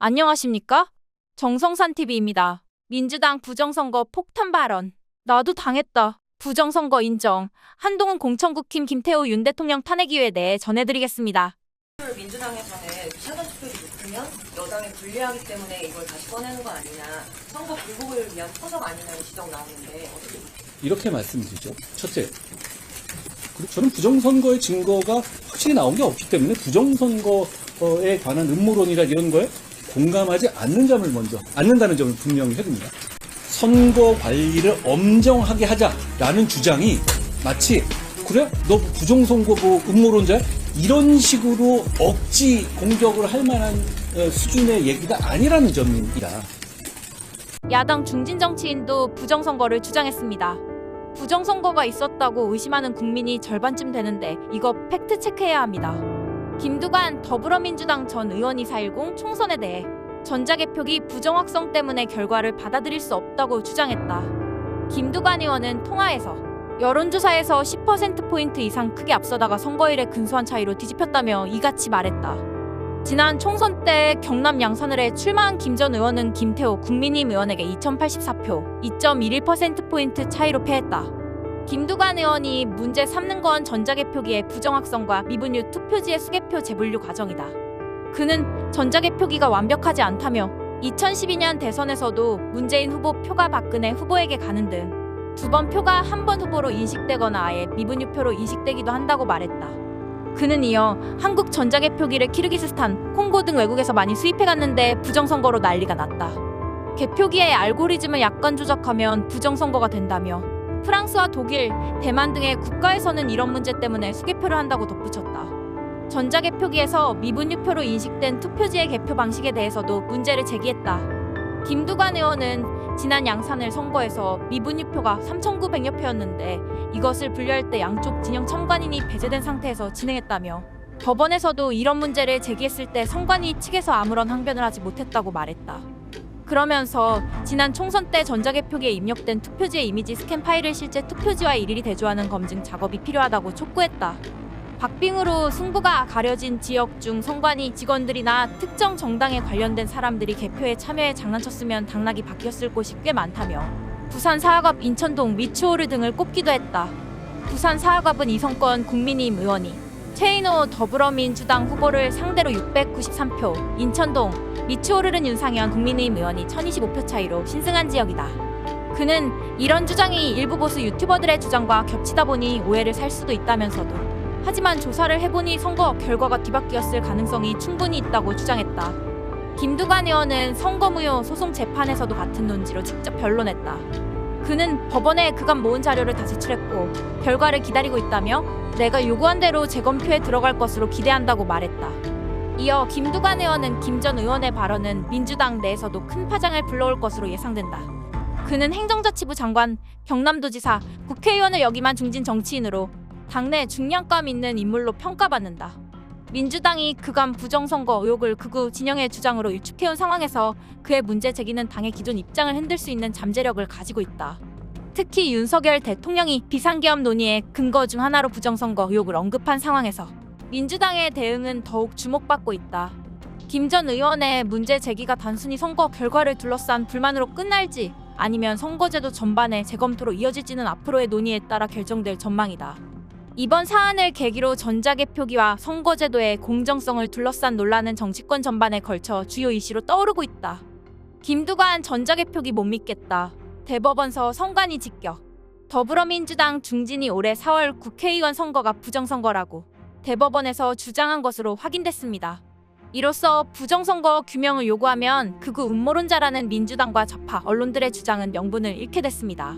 안녕하십니까? 정성산TV입니다. 민주당 부정선거 폭탄 발언. 나도 당했다. 부정선거 인정. 한동훈 공천국힘 김태호 윤 대통령 탄핵 이유에 대해 전해드리겠습니다. 민주당에 간에 비례 투표율이 높으면 여당에 불리하기 때문에 이걸 다시 꺼내는 거 아니냐. 선거 불복을 위한 포석 아니냐는 지적 나오는데 어떻게 보세요? 이렇게 말씀드리죠. 첫째, 그리고 저는 부정선거의 증거가 확실히 나온 게 없기 때문에 부정선거에 관한 음모론이라 이런 거에 공감하지 않는다는 점을 분명히 해둡니다. 선거 관리를 엄정하게 하자라는 주장이 마치 그래? 너 부정선거 음모론자야? 이런 식으로 억지 공격을 할 만한 수준의 얘기가 아니라는 점입니다. 야당 중진 정치인도 부정선거를 주장했습니다. 부정선거가 있었다고 의심하는 국민이 절반쯤 되는데 이거 팩트체크해야 합니다. 김두관 더불어민주당 전 의원이 4.10 총선에 대해 전자개표기 부정확성 때문에 결과를 받아들일 수 없다고 주장했다. 김두관 의원은 통화에서 여론조사에서 10%포인트 이상 크게 앞서다가 선거일에 근소한 차이로 뒤집혔다며 이같이 말했다. 지난 총선 때 경남 양산을에 출마한 김 전 의원은 김태호 국민의힘 의원에게 2084표, 2.11%포인트 차이로 패했다. 김두관 의원이 문제 삼는 건 전자개표기의 부정확성과 미분류 투표지의 수개표 재분류 과정이다. 그는 전자개표기가 완벽하지 않다며 2012년 대선에서도 문재인 후보 표가 박근혜 후보에게 가는 등 두 번 표가 한 번 후보로 인식되거나 아예 미분류표로 인식되기도 한다고 말했다. 그는 이어 한국 전자개표기를 키르기스스탄, 콩고 등 외국에서 많이 수입해갔는데 부정선거로 난리가 났다. 개표기의 알고리즘을 약간 조작하면 부정선거가 된다며 프랑스와 독일, 대만 등의 국가에서는 이런 문제 때문에 수개표를 한다고 덧붙였다. 전자개표기에서 미분류표로 인식된 투표지의 개표 방식에 대해서도 문제를 제기했다. 김두관 의원은 지난 양산을 선거에서 미분류표가 3,900여 표였는데 이것을 분류할 때 양쪽 진영 참관인이 배제된 상태에서 진행했다며 법원에서도 이런 문제를 제기했을 때 선관위 측에서 아무런 항변을 하지 못했다고 말했다. 그러면서 지난 총선 때 전자개표기에 입력된 투표지의 이미지 스캔 파일을 실제 투표지와 일일이 대조하는 검증 작업이 필요하다고 촉구했다. 박빙으로 승부가 가려진 지역 중 선관위 직원들이나 특정 정당에 관련된 사람들이 개표에 참여해 장난쳤으면 당락이 바뀌었을 곳이 꽤 많다며 부산 사학업 인천동 미추홀을 등을 꼽기도 했다. 부산 사학업은 이성권 국민의힘 의원이 최인호 더불어민주당 후보를 상대로 693표, 인천동 미추홀은 윤상현 국민의힘 의원이 1025표 차이로 신승한 지역이다. 그는 이런 주장이 일부 보수 유튜버들의 주장과 겹치다 보니 오해를 살 수도 있다면서도 하지만 조사를 해보니 선거 결과가 뒤바뀌었을 가능성이 충분히 있다고 주장했다. 김두관 의원은 선거무효 소송 재판에서도 같은 논지로 직접 변론했다. 그는 법원에 그간 모은 자료를 다 제출했고 결과를 기다리고 있다며 내가 요구한 대로 재검표에 들어갈 것으로 기대한다고 말했다. 이어 김두관 의원은 김 전 의원의 발언은 민주당 내에서도 큰 파장을 불러올 것으로 예상된다. 그는 행정자치부 장관, 경남도지사, 국회의원을 역임한 중진 정치인으로 당내 중량감 있는 인물로 평가받는다. 민주당이 그간 부정선거 의혹을 극우 진영의 주장으로 일축해온 상황에서 그의 문제 제기는 당의 기존 입장을 흔들 수 있는 잠재력을 가지고 있다. 특히 윤석열 대통령이 비상계엄 논의의 근거 중 하나로 부정선거 의혹을 언급한 상황에서 민주당의 대응은 더욱 주목받고 있다. 김 전 의원의 문제 제기가 단순히 선거 결과를 둘러싼 불만으로 끝날지 아니면 선거제도 전반의 재검토로 이어질지는 앞으로의 논의에 따라 결정될 전망이다. 이번 사안을 계기로 전자개표기와 선거제도의 공정성을 둘러싼 논란은 정치권 전반에 걸쳐 주요 이슈로 떠오르고 있다. 김두관 전자개표기 못 믿겠다. 대법원서 선관위 직격. 더불어민주당 중진이 올해 4월 국회의원 선거가 부정선거라고 대법원에서 주장한 것으로 확인됐습니다. 이로써 부정선거 규명을 요구하면 극우 음모론자라는 민주당과 좌파 언론들의 주장은 명분을 잃게 됐습니다.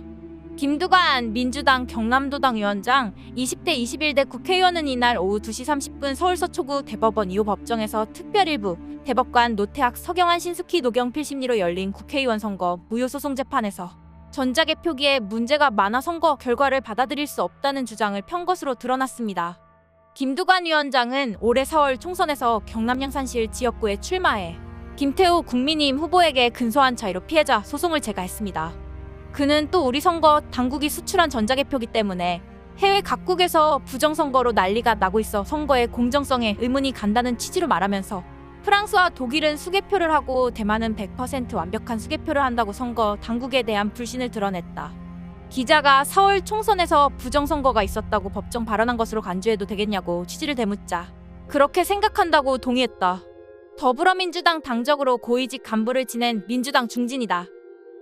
김두관 민주당 경남도당 위원장 20대 21대 국회의원은 이날 오후 2시 30분 서울 서초구 대법원 2호 법정에서 특별일부 대법관 노태학 서경환 신숙희 노경필 심리로 열린 국회의원 선거 무효소송 재판에서 전자개표기에 문제가 많아 선거 결과를 받아들일 수 없다는 주장을 편 것으로 드러났습니다. 김두관 위원장은 올해 4월 총선에서 경남 양산시 지역구에 출마해 김태호 국민의힘 후보에게 근소한 차이로 피해자 소송을 제기했습니다. 그는 또 우리 선거 당국이 수출한 전자개표기 때문에 해외 각국에서 부정선거로 난리가 나고 있어 선거의 공정성에 의문이 간다는 취지로 말하면서 프랑스와 독일은 수개표를 하고 대만은 100% 완벽한 수개표를 한다고 선거 당국에 대한 불신을 드러냈다. 기자가 4월 총선에서 부정선거가 있었다고 법정 발언한 것으로 간주해도 되겠냐고 취지를 되묻자 그렇게 생각한다고 동의했다. 더불어민주당 당적으로 고위직 간부를 지낸 민주당 중진이다.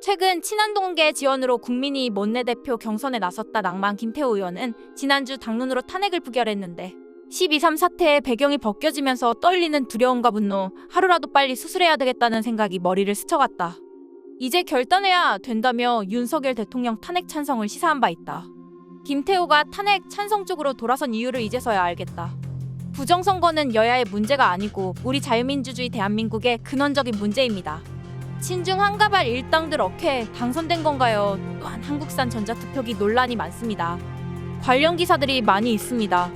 최근 친한동계 지원으로 국민이 원내대표 경선에 나섰다 낭만 김태호 의원은 지난주 당론으로 탄핵을 부결했는데 12.3 사태의 배경이 벗겨지면서 떨리는 두려움과 분노, 하루라도 빨리 수술해야 되겠다는 생각이 머리를 스쳐갔다. 이제 결단해야 된다며 윤석열 대통령 탄핵 찬성을 시사한 바 있다. 김태호가 탄핵 찬성 쪽으로 돌아선 이유를 이제서야 알겠다. 부정선거는 여야의 문제가 아니고 우리 자유민주주의 대한민국의 근원적인 문제입니다. 친중 한가발 일당들 어케 당선된 건가요? 또한 한국산 전자투표기 논란이 많습니다. 관련 기사들이 많이 있습니다.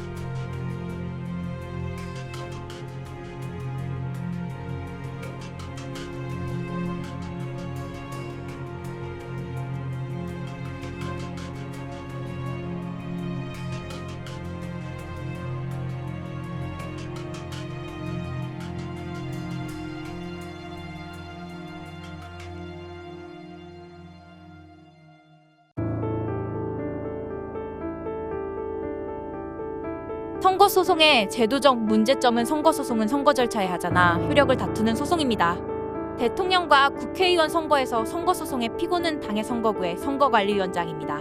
선거소송의 제도적 문제점은 선거소송은 선거 절차에 하자나 효력을 다투는 소송입니다. 대통령과 국회의원 선거에서 선거소송의 피고는 당의 선거구의 선거관리위원장입니다.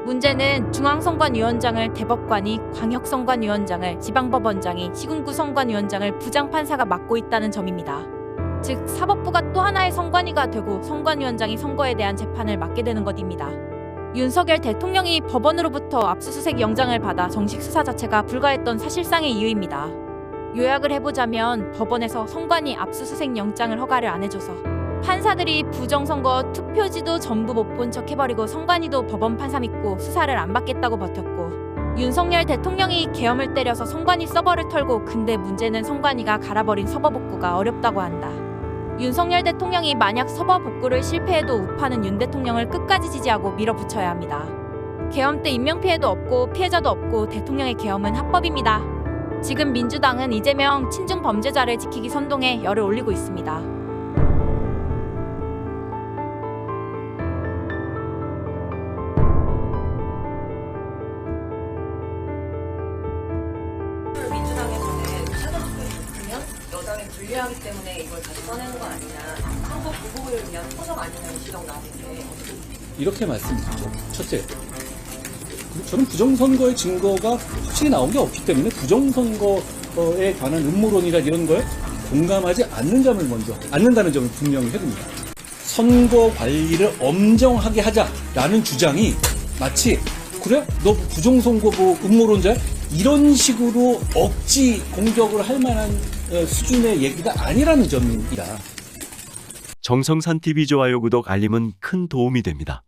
문제는 중앙선관위원장을 대법관이, 광역선관위원장을 지방법원장이, 시군구 선관위원장을 부장판사가 맡고 있다는 점입니다. 즉 사법부가 또 하나의 선관위가 되고 선관위원장이 선거에 대한 재판을 맡게 되는 것입니다. 윤석열 대통령이 법원으로부터 압수수색 영장을 받아 정식 수사 자체가 불가했던 사실상의 이유입니다. 요약을 해보자면 법원에서 선관위 압수수색 영장을 허가를 안 해줘서 판사들이 부정선거 투표지도 전부 못 본 척 해버리고 선관위도 법원 판사 믿고 수사를 안 받겠다고 버텼고 윤석열 대통령이 계엄을 때려서 선관위 서버를 털고 근데 문제는 선관위가 갈아버린 서버 복구가 어렵다고 한다. 윤석열 대통령이 만약 서버 복구를 실패해도 우파는 윤 대통령을 끝까지 지지하고 밀어붙여야 합니다. 계엄 때 인명피해도 없고 피해자도 없고 대통령의 계엄은 합법입니다. 지금 민주당은 이재명 친중 범죄자를 지키기 선동에 열을 올리고 있습니다. 민주당에서는 사전투표를 높이면 여당에 불리하기 때문에 이걸 다시 꺼내는 거 아니냐, 선거 불복을 위한 포석 아니냐는 지적 나오는데 어떻게 이렇게 말씀드리죠. 첫째, 저는 부정선거의 증거가 확실히 나온 게 없기 때문에 부정선거에 관한 음모론이나 이런 거에 공감하지 않는다는 점을 분명히 해둡니다. 선거 관리를 엄정하게 하자라는 주장이 마치 그래? 너 부정선거 음모론자야? 이런 식으로 억지 공격을 할 만한 수준의 얘기가 아니라는 점입니다. 정성산 TV 좋아요 구독 알림은 큰 도움이 됩니다.